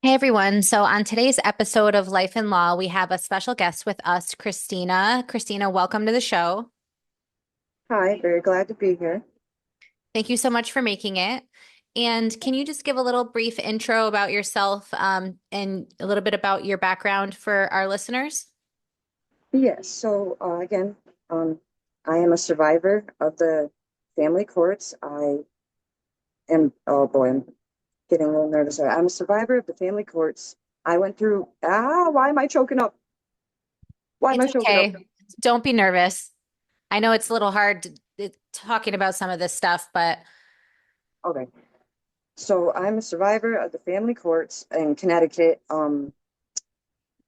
Hey everyone. So on today's episode of Life in Law, we have a special guest with us, Kristina. Kristina, welcome to the show. Hi, very glad to be here. Thank you so much for making it. And can you just give a little brief intro about yourself, and a little bit about your background for our listeners? Yes, again, um, I am a survivor of the family courts. Oh boy, I'm getting a little nervous. I'm a survivor of the family courts. I went through, why am I choking up? Why am It's I choking up? okay. Don't be nervous. I know it's a little hard talking about some of this stuff, but Okay, so I'm a survivor of the family courts in Connecticut.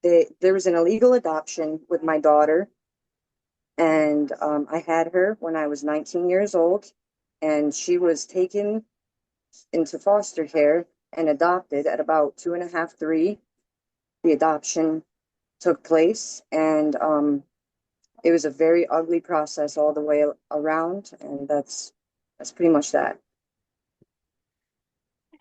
There was an illegal adoption with my daughter, and I had her when I was 19 years old, and she was taken into foster care and adopted at about two and a half, three. The adoption took place, and it was a very ugly process all the way around, and that's pretty much that.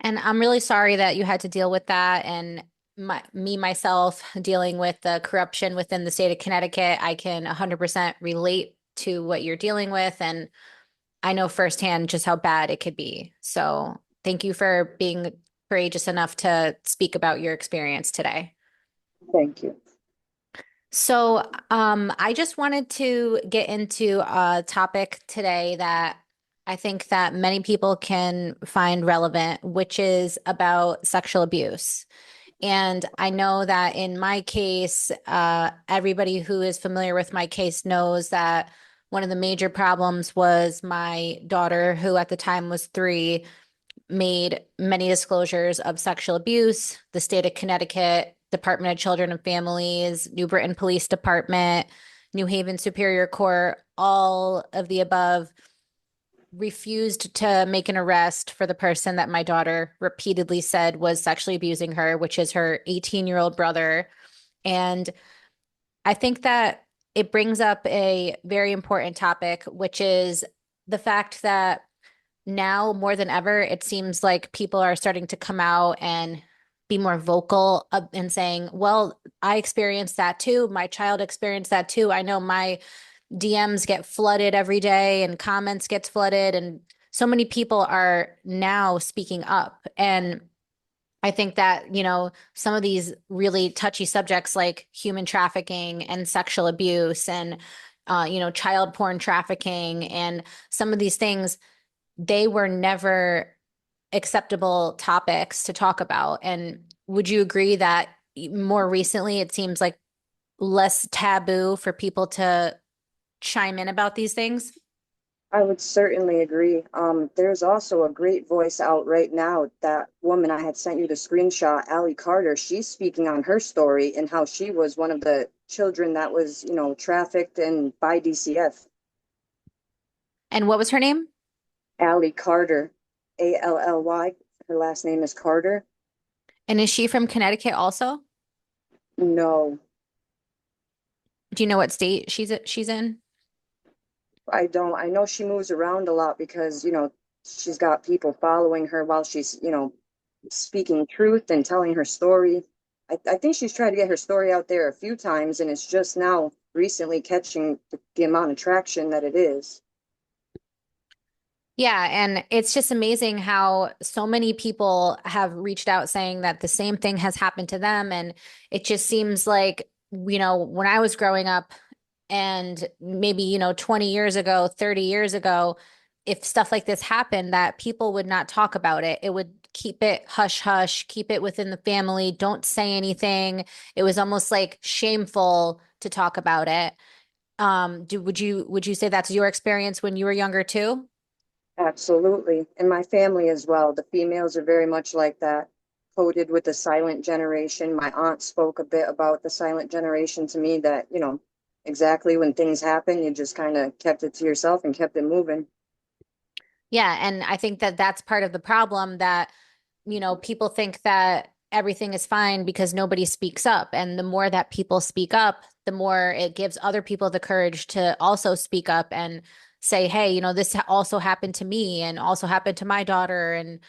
and I'm really sorry that you had to deal with that. And myself dealing with the corruption within the state of Connecticut, I can 100% relate to what you're dealing with. And I know firsthand just how bad it could be. So thank you for being courageous enough to speak about your experience today. Thank you. So, I just wanted to get into a topic today that I think that many people can find relevant, which is about sexual abuse. And I know that in my case, everybody who is familiar with my case knows that one of the major problems was my daughter, who at the time was 3, made many disclosures of sexual abuse. The state of Connecticut, Department of Children and Families, New Britain Police Department, New Haven Superior Court, all of the above refused to make an arrest for the person that my daughter repeatedly said was sexually abusing her, which is her 18-year-old brother. And I think that it brings up a very important topic, which is the fact that now more than ever, it seems like people are starting to come out and be more vocal and saying, well, I experienced that too. My child experienced that too. I know my DMs get flooded every day and comments gets flooded. And so many people are now speaking up. And I think that, some of these really touchy subjects like human trafficking and sexual abuse and, child porn trafficking and some of these things, they were never acceptable topics to talk about. And would you agree that more recently it seems like less taboo for people to chime in about these things? I would certainly agree. There's also a great voice out right now. That woman I had sent you the screenshot, Allie Carter, she's speaking on her story and how she was one of the children that was, trafficked and by DCF. And what was her name? Allie Carter, Allly. Her last name is Carter. And is she from Connecticut also? No, Do you know what state she's in? I don't. I know she moves around a lot because, she's got people following her while she's, speaking truth and telling her story. I think she's tried to get her story out there a few times, and it's just now recently catching the amount of traction that it is. Yeah, and it's just amazing how so many people have reached out saying that the same thing has happened to them. And it just seems like, when I was growing up and maybe, 20 years ago, 30 years ago, if stuff like this happened, that people would not talk about it. It would keep it hush hush, keep it within the family, don't say anything. It was almost like shameful to talk about it. Would you say that's your experience when you were younger too? Absolutely. And my family as well. The females are very much like that, coded with the silent generation. My aunt spoke a bit about the silent generation to me that, exactly when things happen, you just kind of kept it to yourself and kept it moving. Yeah, and I think that that's part of the problem that, people think that everything is fine because nobody speaks up. And the more that people speak up, the more it gives other people the courage to also speak up and say, hey, this also happened to me and also happened to my daughter. And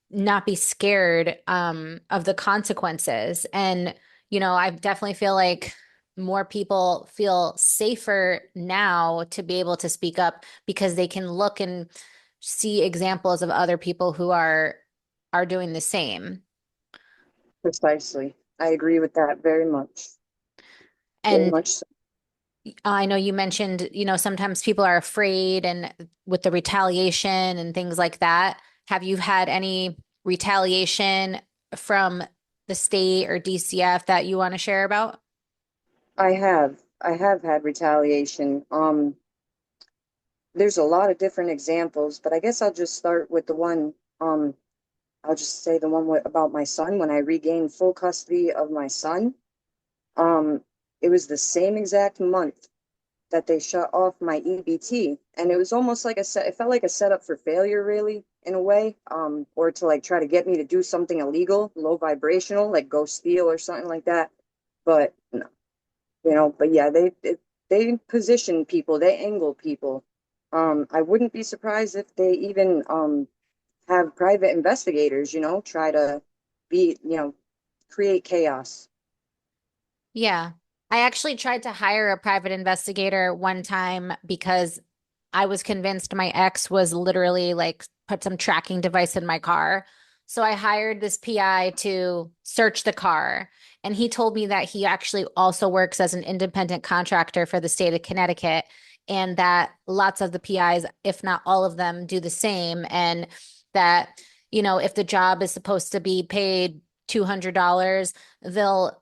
not be scared of the consequences. And, I definitely feel like more people feel safer now to be able to speak up because they can look and see examples of other people who are doing the same. Precisely. I agree with that very much. Very And much so. I know you mentioned, sometimes people are afraid and with the retaliation and things like that. Have you had any retaliation from the state or DCF that you want to share about? I have had retaliation. There's a lot of different examples, but I guess I'll just start with the one, I'll just say the one about my son when I regained full custody of my son. Um, it was the same exact month that they shut off my EBT. And it was almost like it felt like a setup for failure, really, in a way, or to like try to get me to do something illegal, low vibrational, like go steal or something like that. But no, but yeah, they position people, they angle people. I wouldn't be surprised if they even have private investigators, try to be, create chaos. Yeah. I actually tried to hire a private investigator one time because I was convinced my ex was literally like put some tracking device in my car. So I hired this PI to search the car. And he told me that he actually also works as an independent contractor for the state of Connecticut and that lots of the PIs, if not all of them, do the same. And that, if the job is supposed to be paid $200, they'll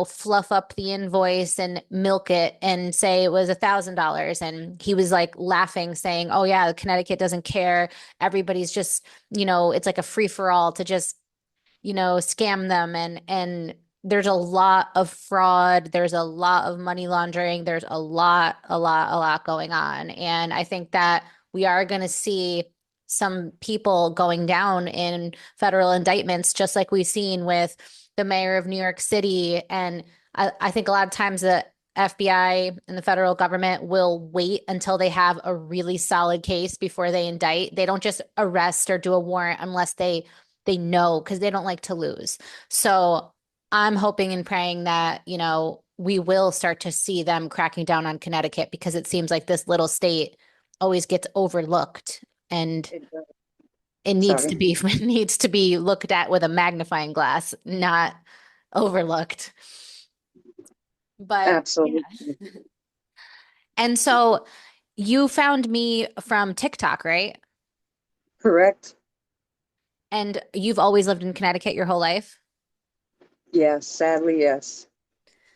fluff up the invoice and milk it and say it was $1,000. And he was like laughing, saying, "Oh yeah, Connecticut doesn't care. Everybody's just, it's like a free for all to just, scam them." And there's a lot of fraud. There's a lot of money laundering. There's a lot going on. And I think that we are going to see some people going down in federal indictments, just like we've seen with the mayor of New York City. And I think a lot of times the FBI and the federal government will wait until they have a really solid case before they indict. They don't just arrest or do a warrant unless they know because they don't like to lose. So I'm hoping and praying that, we will start to see them cracking down on Connecticut because it seems like this little state always gets overlooked and It, it needs to sorry. be it needs to be looked at with a magnifying glass, not overlooked. But yeah. Absolutely. And so you found me from TikTok, right? Correct. And you've always lived in Connecticut your whole life? Yes, sadly, yes.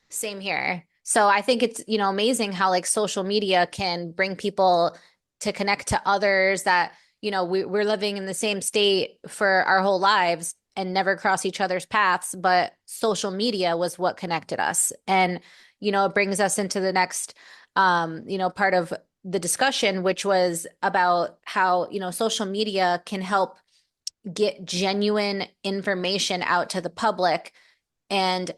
Same here. So I think it's, amazing how like social media can bring people to connect to others that, we're living in the same state for our whole lives and never cross each other's paths, but social media was what connected us. And, it brings us into the next, part of the discussion, which was about how, social media can help get genuine information out to the public. And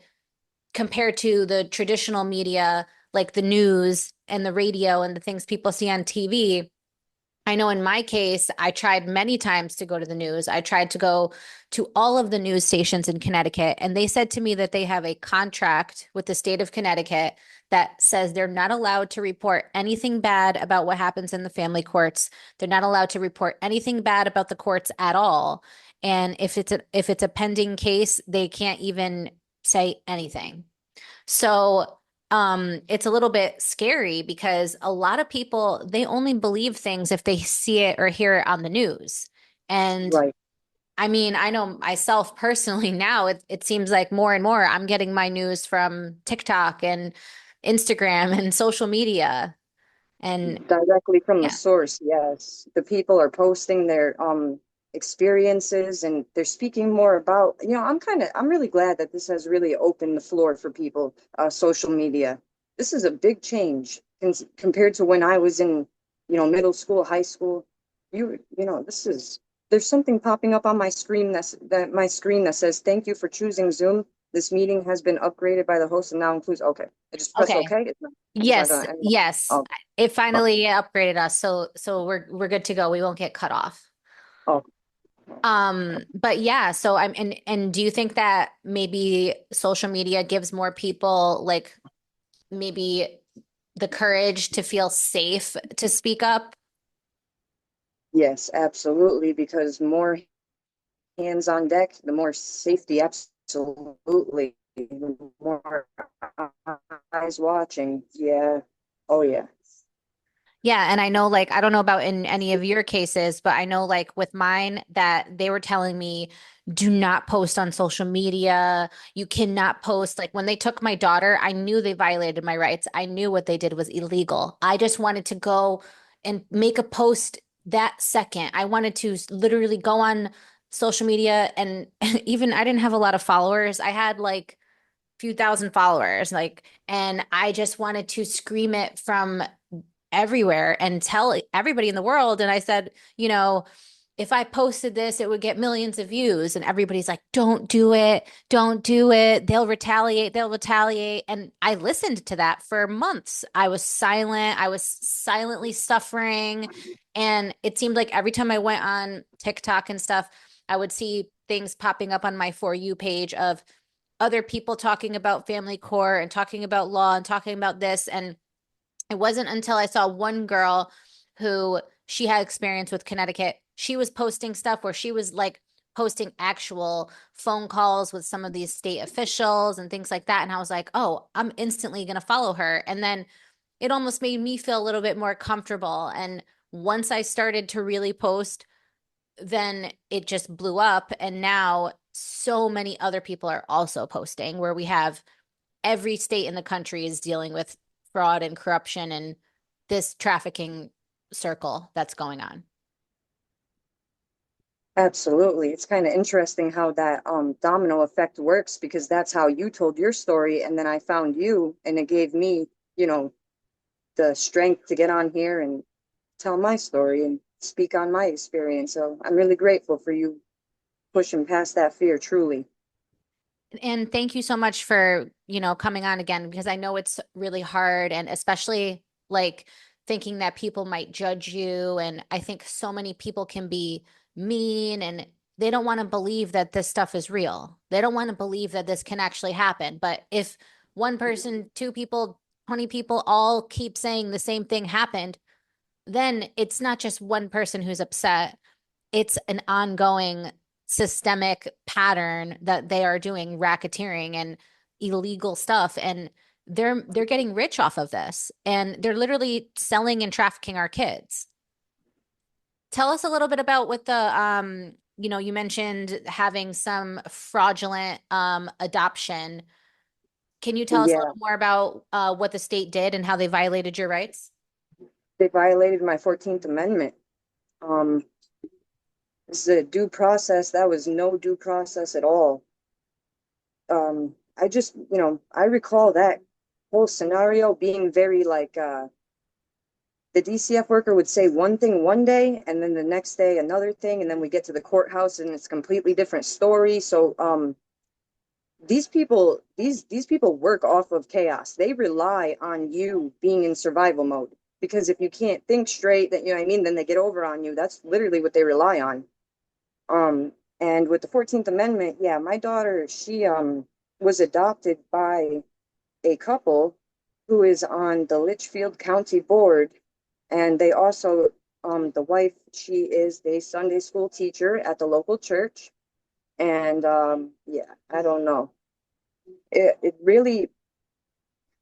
compared to the traditional media, like the news and the radio and the things people see on TV. I know in my case, I tried many times to go to the news. I tried to go to all of the news stations in Connecticut, and they said to me that they have a contract with the state of Connecticut that says they're not allowed to report anything bad about what happens in the family courts. They're not allowed to report anything bad about the courts at all. And if it's a pending case, they can't even say anything. So it's a little bit scary because a lot of people, they only believe things if they see it or hear it on the news. And Right. I mean, I know myself personally now, it seems like more and more I'm getting my news from TikTok and Instagram and social media. And Directly from the yeah. source, yes. The people are posting their experiences and they're speaking more about, I'm really glad that this has really opened the floor for people, social media. This is a big change compared to when I was in, middle school, high school. This is there's something popping up on my screen that says, "Thank you for choosing Zoom. This meeting has been upgraded by the host and now includes," okay. I just press Okay. okay. It's not Yes, gonna end. yes. Oh, It oh, finally upgraded us, so we're good to go. We won't get cut off. oh. But yeah, so and do you think that maybe social media gives more people like maybe the courage to feel safe to speak up? Yes, absolutely, because more hands on deck, the more safety, absolutely. The more eyes watching. Yeah. Oh, yeah. Yeah, and I know like I don't know about in any of your cases, but I know like with mine that they were telling me do not post on social media. You cannot post. Like when they took my daughter, I knew they violated my rights. I knew what they did was illegal. I just wanted to go and make a post that second. I wanted to literally go on social media and even I didn't have a lot of followers. I had like few thousand followers like and I just wanted to scream it from everywhere and tell everybody in the world. And I said, you know, if I posted this, it would get millions of views. And everybody's like, don't do it. Don't do it. They'll retaliate. They'll retaliate. And I listened to that for months. I was silent. I was silently suffering. And it seemed like every time I went on TikTok and stuff, I would see things popping up on my For You page of other people talking about family court and talking about law and talking about this. And it wasn't until I saw one girl who she had experience with Connecticut. She was posting stuff where she was like posting actual phone calls with some of these state officials and things like that. And I was like, oh, I'm instantly going to follow her. And then it almost made me feel a little bit more comfortable. And once I started to really post, then it just blew up. And now so many other people are also posting where we have every state in the country is dealing with fraud and corruption and this trafficking circle that's going on. Absolutely. It's kind of interesting how that domino effect works because that's how you told your story and then I found you and it gave me, you know, the strength to get on here and tell my story and speak on my experience. So I'm really grateful for you pushing past that fear, truly. And thank you so much for, coming on again because I know it's really hard and especially like thinking that people might judge you. And I think so many people can be mean and they don't want to believe that this stuff is real. They don't want to believe that this can actually happen. But if one person, two people, 20 people all keep saying the same thing happened, then it's not just one person who's upset. It's an ongoing systemic pattern that they are doing racketeering and illegal stuff and they're getting rich off of this and they're literally selling and trafficking our kids. Tell us a little bit about what the you mentioned having some fraudulent adoption. Can you tell us a Yeah, little more about what the state did and how they violated your rights? they violated my 14th Amendment. Um, this is a due process. That was no due process at all. I just, I recall that whole scenario being very like the DCF worker would say one thing one day and then the next day another thing, and then we get to the courthouse and it's a completely different story. So these people work off of chaos. They rely on you being in survival mode because if you can't think straight, then you know what I mean, then they get over on you. That's literally what they rely on. Um, and with the 14th Amendment, yeah, my daughter, she was adopted by a couple who is on the Litchfield County Board, and they also, the wife, she is a Sunday school teacher at the local church. And yeah, I don't know. It really,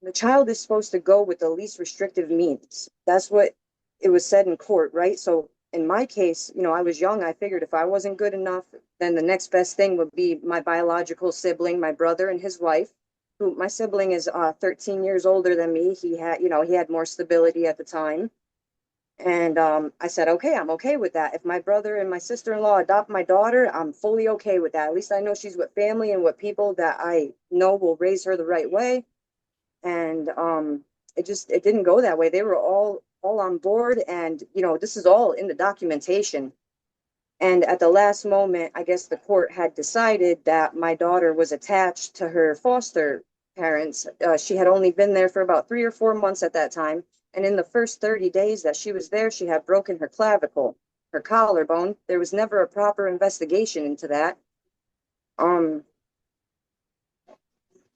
the child is supposed to go with the least restrictive means. That's what it was said in court, right? So in my case, I was young. I figured if I wasn't good enough, then the next best thing would be my biological sibling, my brother and his wife, who my sibling is 13 years older than me. He had more stability at the time. And I said, okay, I'm okay with that. If my brother and my sister-in-law adopt my daughter, I'm fully okay with that. At least I know she's with family and with people that I know will raise her the right way. And it didn't go that way. They were all on board, and this is all in the documentation. And at the last moment, I guess the court had decided that my daughter was attached to her foster parents. She had only been there for about 3 or 4 months at that time, and in the first 30 days that she was there, she had broken her clavicle. her collarbone. There was never a proper investigation into that. Um,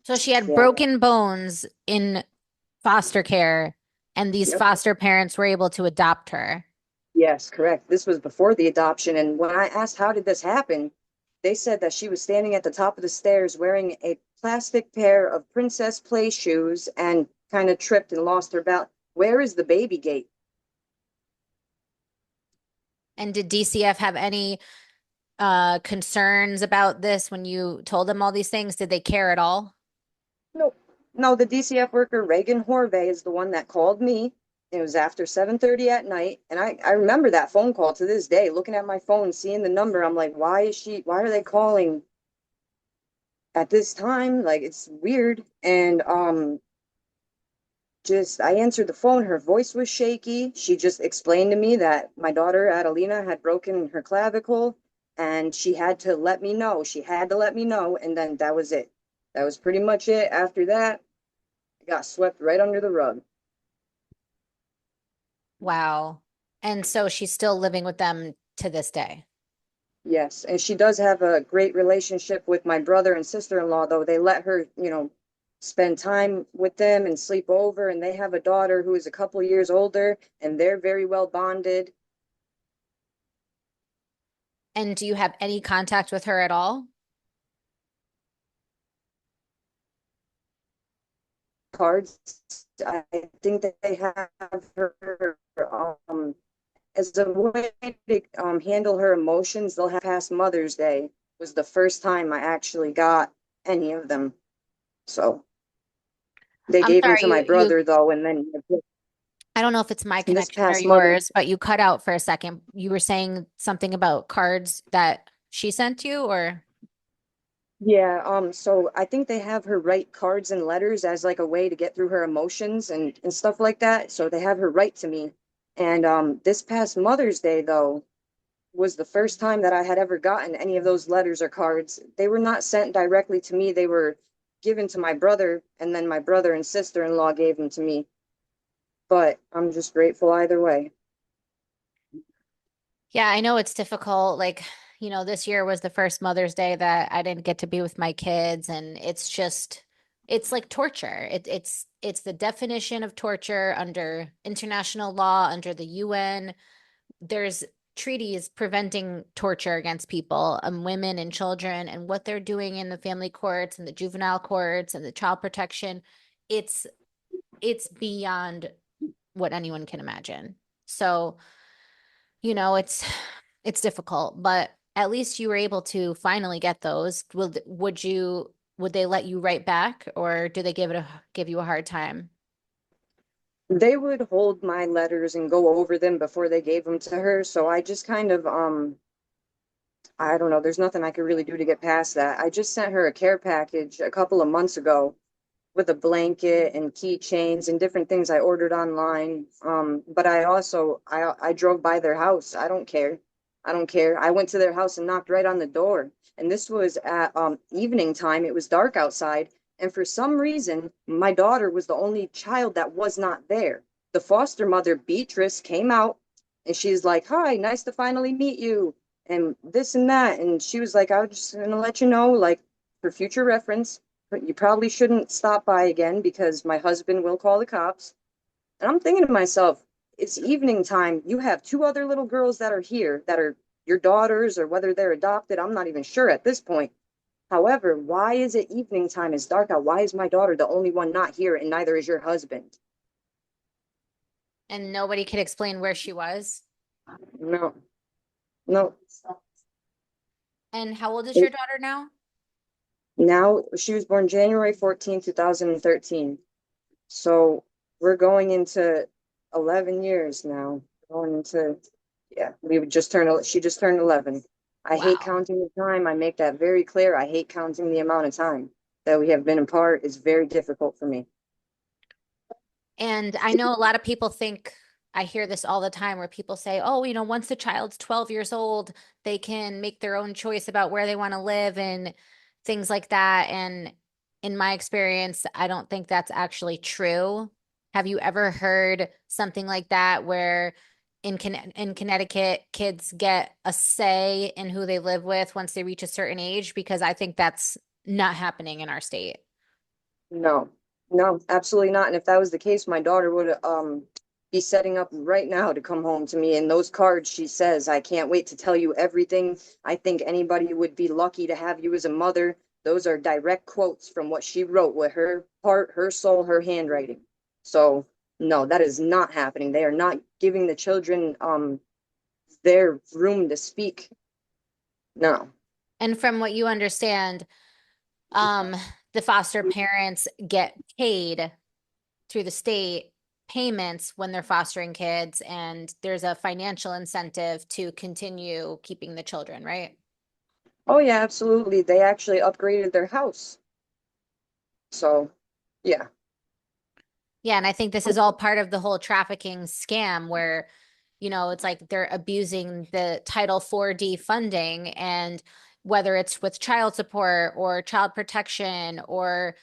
So she had yeah, broken bones in foster care, and these yep. foster parents were able to adopt her. Yes, correct. This was before the adoption. And when I asked how did this happen, they said that she was standing at the top of the stairs wearing a plastic pair of princess play shoes and kind of tripped and lost her balance. Where is the baby gate? And did DCF have any concerns about this when you told them all these things? Did they care at all? No, no, the DCF worker, Reagan Horvey, is the one that called me. It was after 7:30 at night. And I remember that phone call to this day, looking at my phone, seeing the number. I'm like, why are they calling at this time? Like, it's weird. And just I answered the phone. Her voice was shaky. She just explained to me that my daughter Adelina had broken her clavicle and she had to let me know. She had to let me know. And then that was it. That was pretty much it. After that, I got swept right under the rug. Wow. And so she's still living with them to this day. Yes. And she does have a great relationship with my brother and sister-in-law, though. They let her, spend time with them and sleep over. And they have a daughter who is a couple years older, and they're very well bonded. And do you have any contact with her at all? Cards. I think that they have her as a way to handle her emotions. They'll have past Mother's Day was the first time I actually got any of them. So they I'm gave them sorry, to my you brother though, and then I don't know if it's my this connection or past Mother's. yours, but you cut out for a second. You were saying something about cards that she sent you, or Yeah, so I think they have her write cards and letters as like a way to get through her emotions and stuff like that. So they have her write to me. And this past Mother's Day though was the first time that I had ever gotten any of those letters or cards. They were not sent directly to me. They were given to my brother, and then my brother and sister-in-law gave them to me. But I'm just grateful either way. yeah, I know it's difficult. Like, this year was the first Mother's Day that I didn't get to be with my kids, and it's like torture. It's the definition of torture under international law, under the UN. There's treaties preventing torture against people, women and children, and what they're doing in the family courts and the juvenile courts and the child protection. It's it's beyond what anyone can imagine. So, it's difficult, but at least you were able to finally get those. Would they let you write back, or do they give you a hard time? They would hold my letters and go over them before they gave them to her. So I just kind of I don't know, there's nothing I could really do to get past that. I just sent her a care package a couple of months ago with a blanket and keychains and different things I ordered online. But I also I drove by their house. I don't care. I don't care. I went to their house and knocked right on the door. And this was at evening time. It was dark outside. And for some reason, my daughter was the only child that was not there. The foster mother, Beatrice, came out and she's like, "Hi, nice to finally meet you." And this and that. And she was like, "I was just gonna let you know, like, for future reference, but you probably shouldn't stop by again because my husband will call the cops." And I'm thinking to myself, it's evening time. You have two other little girls that are here that are your daughters, or whether they're adopted. I'm not even sure at this point. However, why is it evening time? It's dark out. Why is my daughter the only one not here and neither is your husband? And nobody could explain where she was. No, no. And how old is your It, daughter now? now she was born January 14th, 2013. So we're going into 11 years now. Going into, yeah, we would just turn, she just turned 11. I hate Wow. counting the time. I make that very clear. I hate counting the amount of time that we have been apart. It's very difficult for me. And I know a lot of people think, I hear this all the time where people say, oh, once the child's 12 years old, they can make their own choice about where they want to live and things like that. And in my experience, I don't think that's actually true. Have you ever heard something like that where in Connecticut, kids get a say in who they live with once they reach a certain age, because I think that's not happening in our state. No, no, absolutely not. And if that was the case, my daughter would be setting up right now to come home to me. In those cards, she says, "I can't wait to tell you everything. I think anybody would be lucky to have you as a mother." Those are direct quotes from what she wrote with her heart, her soul, her handwriting. So no, that is not happening. They are not giving the children their room to speak. No. And from what you understand, um, the foster parents get paid through the state payments when they're fostering kids, and there's a financial incentive to continue keeping the children, right? Oh yeah, absolutely. They actually upgraded their house. So yeah. Yeah, and I think this is all part of the whole trafficking scam where, it's like they're abusing the Title 4D funding, and whether it's with child support or child protection or,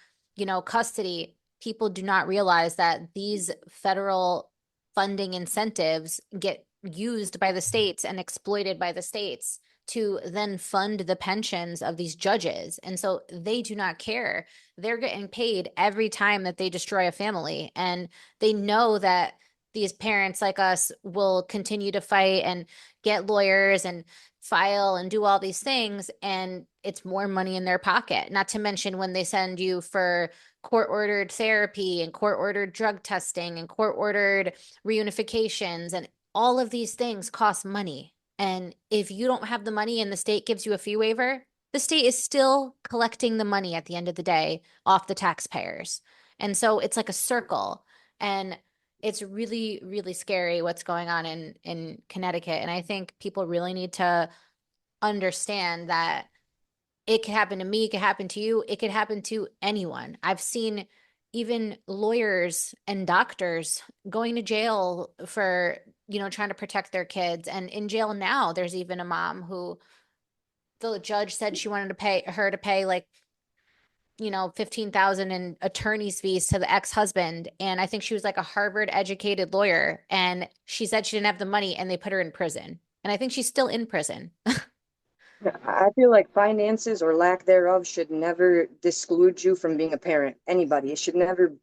custody, people do not realize that these federal funding incentives get used by the states and exploited by the states to then fund the pensions of these judges. And so they do not care. They're getting paid every time that they destroy a family. And they know that these parents like us will continue to fight and get lawyers and file and do all these things. And it's more money in their pocket. Not to mention when they send you for court ordered therapy and court ordered drug testing and court ordered reunifications, and all of these things cost money. And if you don't have the money and the state gives you a fee waiver, the state is still collecting the money at the end of the day off the taxpayers. And so it's like a circle. And it's really, really scary what's going on in Connecticut. And I think people really need to understand that it could happen to me, it could happen to you, it could happen to anyone. I've seen even lawyers and doctors going to jail for, trying to protect their kids. And in jail now, there's even a mom who the judge said she wanted to pay her to pay like 15,000 in attorney's fees to the ex-husband. And I think she was like a Harvard educated lawyer. And she said she didn't have the money and they put her in prison. And I think she's still in prison. I feel like finances or lack thereof should never disclude you from being a parent. Anybody. It should never,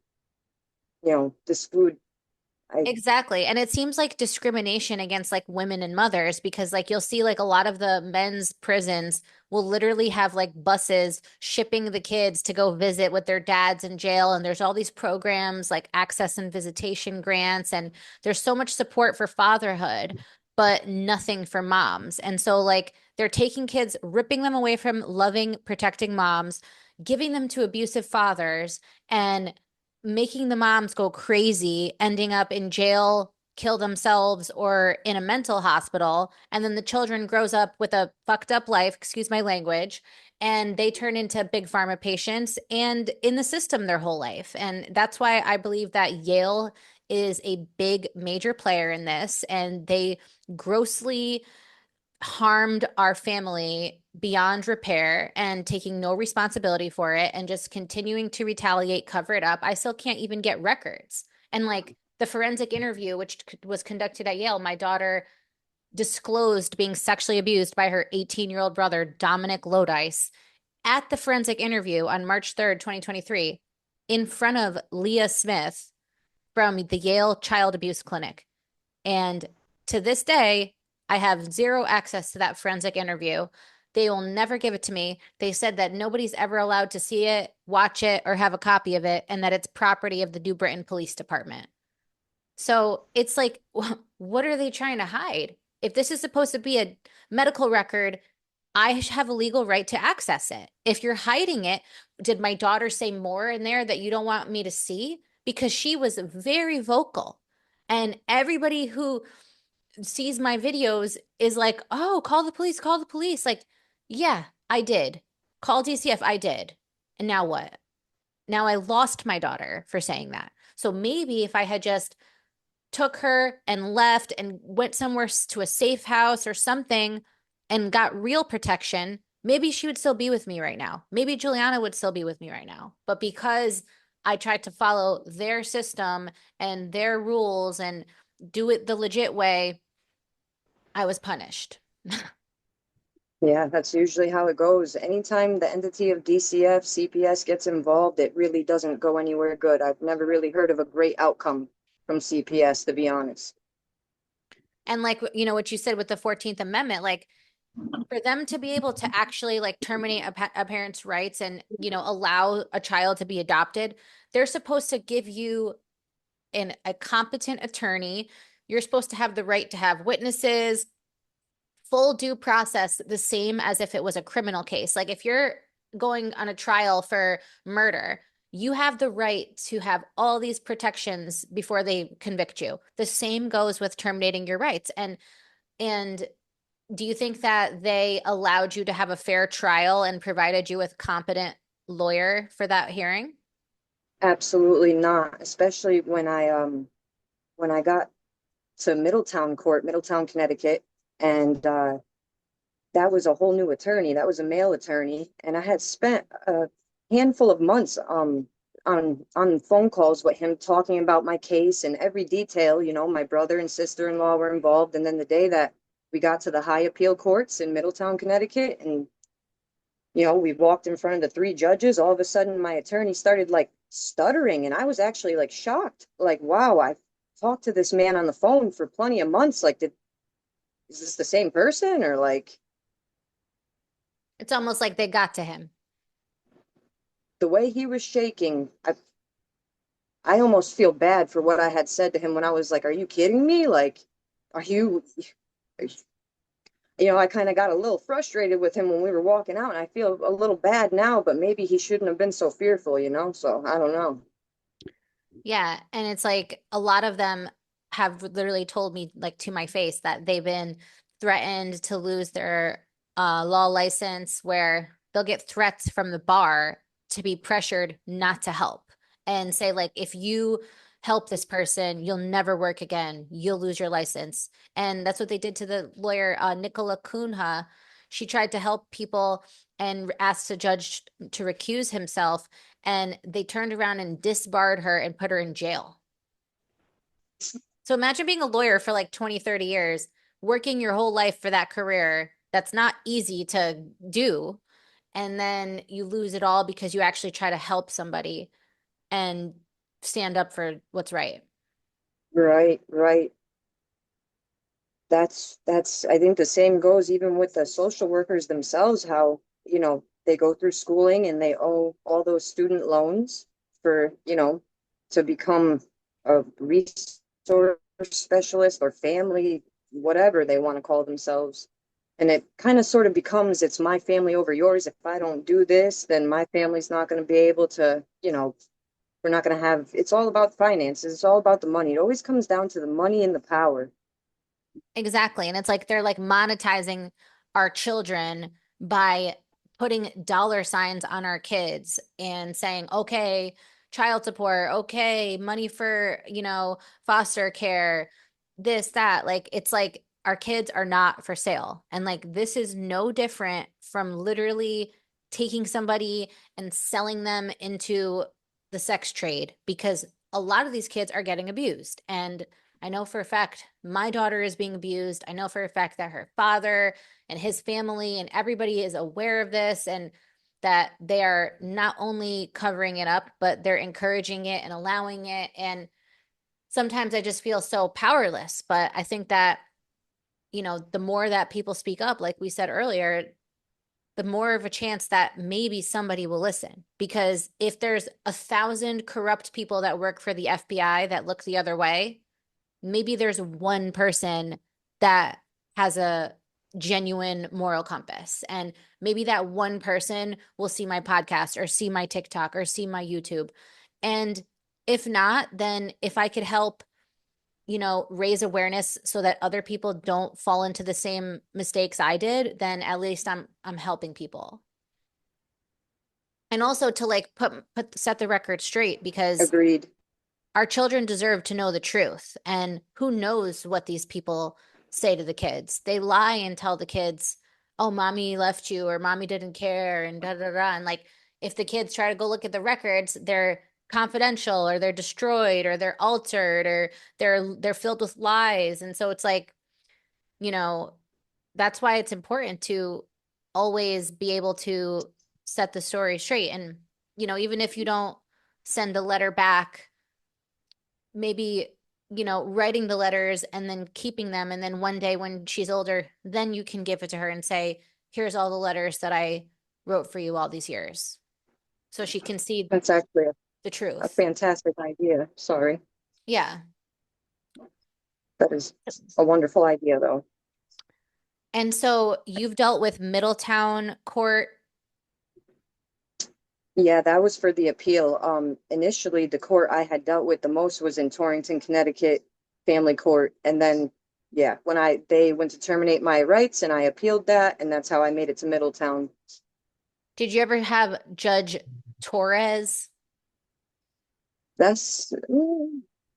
disclude. I Exactly. And it seems like discrimination against like women and mothers, because like you'll see like a lot of the men's prisons will literally have like buses shipping the kids to go visit with their dads in jail. And there's all these programs like access and visitation grants, and there's so much support for fatherhood, but nothing for moms. And so like they're taking kids, ripping them away from loving, protecting moms, giving them to abusive fathers, and making the moms go crazy, ending up in jail, kill themselves, or in a mental hospital. And then the children grows up with a fucked up life, excuse my language, and they turn into big pharma patients and in the system their whole life. And that's why I believe that Yale is a big major player in this, and they grossly harmed our family beyond repair and taking no responsibility for it and just continuing to retaliate, cover it up. I still can't even get records. And like the forensic interview, which was conducted at Yale, my daughter disclosed being sexually abused by her 18-year-old brother, Dominic Lodice, at the forensic interview on March 3rd, 2023, in front of Leah Smith from the Yale Child Abuse Clinic. And to this day, I have zero access to that forensic interview. They will never give it to me. They said that nobody's ever allowed to see it, watch it, or have a copy of it, and that it's property of the New Britain Police Department. So it's like, what are they trying to hide? If this is supposed to be a medical record, I have a legal right to access it. If you're hiding it, did my daughter say more in there that you don't want me to see? Because she was very vocal. And everybody who sees my videos is like, oh, call the police, call the police. Like, yeah, I did. Call DCF, I did. And now what? Now I lost my daughter for saying that. So maybe if I had just took her and left and went somewhere to a safe house or something and got real protection, maybe she would still be with me right now. Maybe Juliana would still be with me right now. But because I tried to follow their system and their rules and do it the legit way, I was punished. Yeah, that's usually how it goes. Anytime the entity of DCF, CPS gets involved, it really doesn't go anywhere good. I've never really heard of a great outcome from CPS, to be honest. And like, what you said with the 14th Amendment, like for them to be able to actually like terminate a parent's rights and, allow a child to be adopted, they're supposed to give you a competent attorney. You're supposed to have the right to have witnesses, full due process, the same as if it was a criminal case. Like if you're going on a trial for murder, you have the right to have all these protections before they convict you. The same goes with terminating your rights. And do you think that they allowed you to have a fair trial and provided you with competent lawyer for that hearing? Absolutely not, especially when I got to Middletown Court, Middletown, Connecticut, and that was a whole new attorney. That was a male attorney, and I had spent a handful of months on phone calls with him talking about my case and every detail. You know, my brother and sister-in-law were involved, and then the day that we got to the high appeal courts in Middletown, Connecticut, and we walked in front of the three judges, all of a sudden my attorney started like stuttering, and I was actually like shocked. Like, wow, I've talked to this man on the phone for plenty of months. Like, is this the same person, or like It's almost like they got to him. the way he was shaking, I almost feel bad for what I had said to him when I was like, "Are you kidding me? Like, are you?" I kind of got a little frustrated with him when we were walking out, and I feel a little bad now, but maybe he shouldn't have been so fearful. So I don't know. Yeah, and it's like a lot of them have literally told me like to my face that they've been threatened to lose their law license where they'll get threats from the bar to be pressured not to help and say like if you help this person, you'll never work again. You'll lose your license. And that's what they did to the lawyer Nicola Kunha. She tried to help people and asked the judge to recuse himself and they turned around and disbarred her and put her in jail. So imagine being a lawyer for like 20, 30 years, working your whole life for that career. That's not easy to do. And then you lose it all because you actually try to help somebody and stand up for what's right. Right, right. That's I think the same goes even with the social workers themselves, how, they go through schooling and they owe all those student loans for, to become a resource specialist or family, whatever they want to call themselves. And it kind of sort of becomes it's my family over yours. If I don't do this, then my family's not going to be able to, we're not going to have, it's all about finances. It's all about the money. It always comes down to the money and the power. Exactly. And it's like they're like monetizing our children by putting dollar signs on our kids and saying, okay, child support, okay, money for, foster care, this, that. Like, it's like our kids are not for sale. And like, this is no different from literally taking somebody and selling them into the sex trade because a lot of these kids are getting abused. And I know for a fact my daughter is being abused. I know for a fact that her father and his family and everybody is aware of this and that they are not only covering it up, but they're encouraging it and allowing it. And sometimes I just feel so powerless. But I think that, the more that people speak up, like we said earlier, the more of a chance that maybe somebody will listen. Because if there's 1,000 corrupt people that work for the FBI that look the other way, maybe there's one person that has a genuine moral compass. And maybe that one person will see my podcast or see my TikTok or see my YouTube. And if not, then if I could help, raise awareness so that other people don't fall into the same mistakes I did, then at least I'm helping people. And also to like put set the record straight because Agreed. our children deserve to know the truth. And who knows what these people say to the kids? They lie and tell the kids, oh, mommy left you or mommy didn't care and da da da. And like, if the kids try to go look at the records, they're confidential or they're destroyed or they're altered or they're filled with lies. And so it's like you know, that's why it's important to always be able to set the story straight. And, even if you don't send a letter back, maybe, writing the letters and then keeping them. And then one day when she's older, then you can give it to her and say, here's all the letters that I wrote for you all these years. So she can see That's actually the a truth. fantastic idea. Sorry. Yeah. That is a wonderful idea, though. And so you've dealt with Middletown Court. Yeah, that was for the appeal. Initially, the court I had dealt with the most was in Torrington, Connecticut, family court. And then, yeah, when they went to terminate my rights and I appealed that, and that's how I made it to Middletown. Did you ever have Judge Torres, That's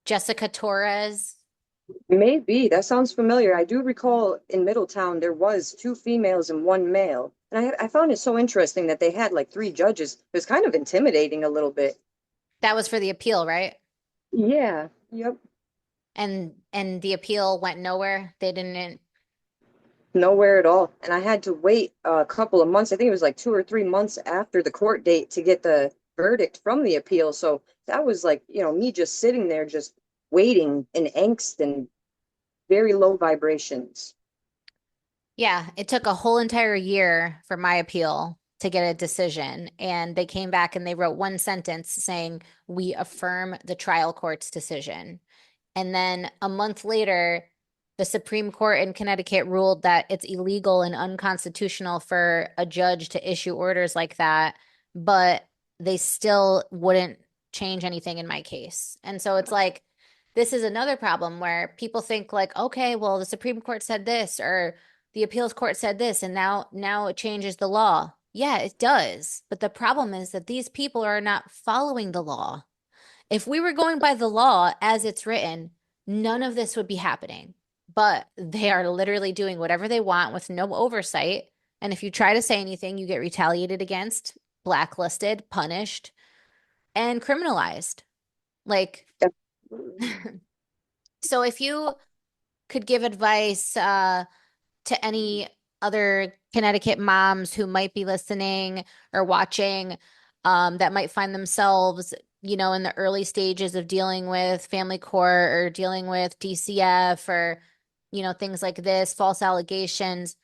Jessica Torres? maybe that sounds familiar. I do recall in Middletown there was two females and one male. And I found it so interesting that they had like three judges. It was kind of intimidating a little bit. That was for the appeal, right? Yeah, yep. And the appeal went nowhere. They didn't. Nowhere at all. And I had to wait a couple of months. I think it was like 2 or 3 months after the court date to get the verdict from the appeal. So that was like, me just sitting there, just waiting in angst and very low vibrations. Yeah, it took a whole entire year for my appeal to get a decision. And they came back and they wrote one sentence saying, we affirm the trial court's decision. And then a month later, the Supreme Court in Connecticut ruled that it's illegal and unconstitutional for a judge to issue orders like that, but they still wouldn't change anything in my case. And so it's like, this is another problem where people think like, okay, well, the Supreme Court said this or the appeals court said this, and now it changes the law. Yeah, it does. But the problem is that these people are not following the law. If we were going by the law as it's written, none of this would be happening. But they are literally doing whatever they want with no oversight. And if you try to say anything, you get retaliated against, blacklisted, punished, and criminalized. Like, so if you could give advice to any other Connecticut moms who might be listening or watching that might find themselves, in the early stages of dealing with family court or dealing with DCF or, things like this, false allegations.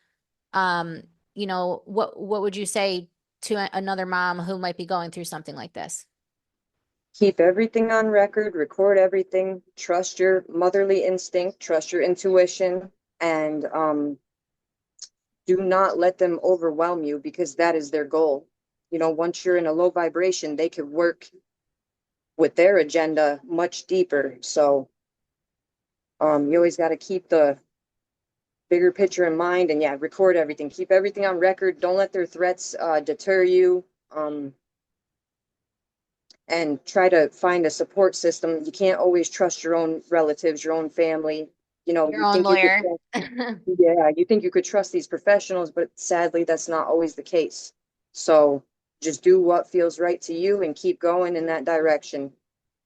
Um, what would you say to another mom who might be going through something like this? Keep everything on record, record everything, trust your motherly instinct, trust your intuition, and do not let them overwhelm you because that is their goal. Once you're in a low vibration, they could work with their agenda much deeper. So you always got to keep the bigger picture in mind and yeah, record everything. Keep everything on record. Don't let their threats deter you. And try to find a support system. You can't always trust your own relatives, your own family. Your You own think you could lawyer. trust, yeah, you think you could trust these professionals, but sadly, that's not always the case. So just do what feels right to you and keep going in that direction.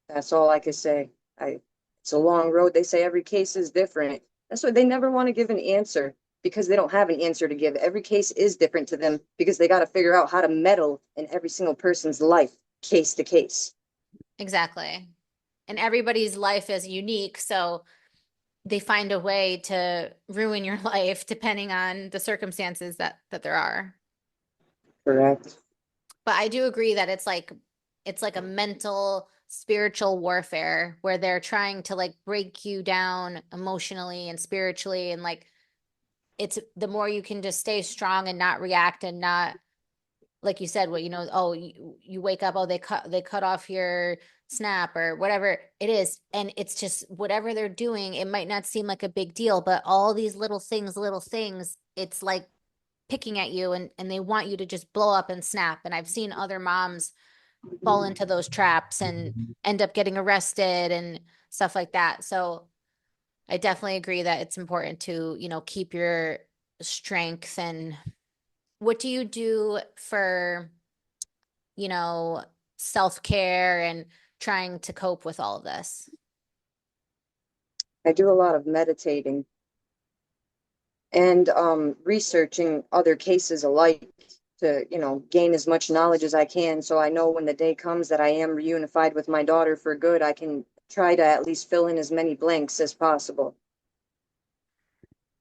That's all I can say. It's a long road. They say every case is different. That's why they never want to give an answer because they don't have an answer to give. Every case is different to them because they got to figure out how to meddle in every single person's life, case to case. Exactly. And everybody's life is unique, so they find a way to ruin your life depending on the circumstances that there are. Correct. But I do agree that it's like a mental spiritual warfare where they're trying to like break you down emotionally and spiritually and like it's the more you can just stay strong and not react and not like you said, what oh you wake up, oh they cut off your snap or whatever it is, and it's just whatever they're doing. It might not seem like a big deal, but all these little things, it's like picking at you, and they want you to just blow up and snap. And I've seen other moms fall into those traps and end up getting arrested and stuff like that. So I definitely agree that it's important to keep your strength. And what do you do for you know, self-care and trying to cope with all of this? I do a lot of meditating. and researching other cases alike to, gain as much knowledge as I can. So I know when the day comes that I am reunified with my daughter for good, I can try to at least fill in as many blanks as possible.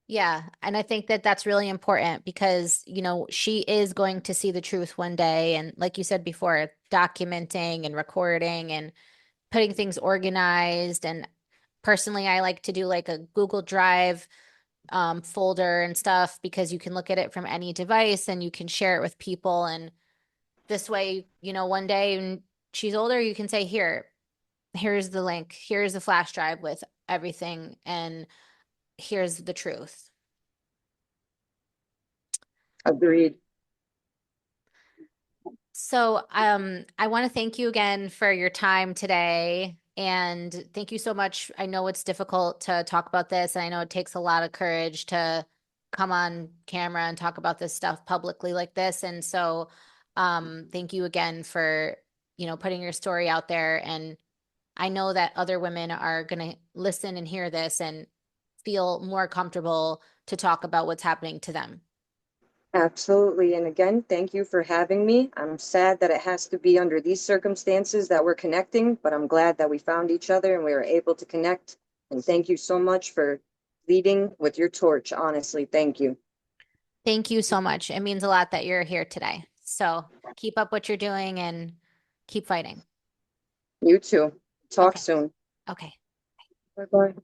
Yeah, and I think that that's really important because, she is going to see the truth one day. And like you said before, documenting and recording and putting things organized. And personally, I like to do like a Google Drive folder and stuff because you can look at it from any device and you can share it with people. And this way, one day when she's older, you can say, here's the link, here's the flash drive with everything, and here's the truth. Agreed. So, I want to thank you again for your time today. And thank you so much. I know it's difficult to talk about this, and I know it takes a lot of courage to come on camera and talk about this stuff publicly like this. And so, thank you again for, putting your story out there. And I know that other women are going to listen and hear this and feel more comfortable to talk about what's happening to them. Absolutely. And again, thank you for having me. I'm sad that it has to be under these circumstances that we're connecting, but I'm glad that we found each other and we were able to connect. And thank you so much for leading with your torch. Honestly, thank you. Thank you so much. It means a lot that you're here today. So keep up what you're doing and keep fighting. You too. Talk Okay. soon. Okay. Bye bye.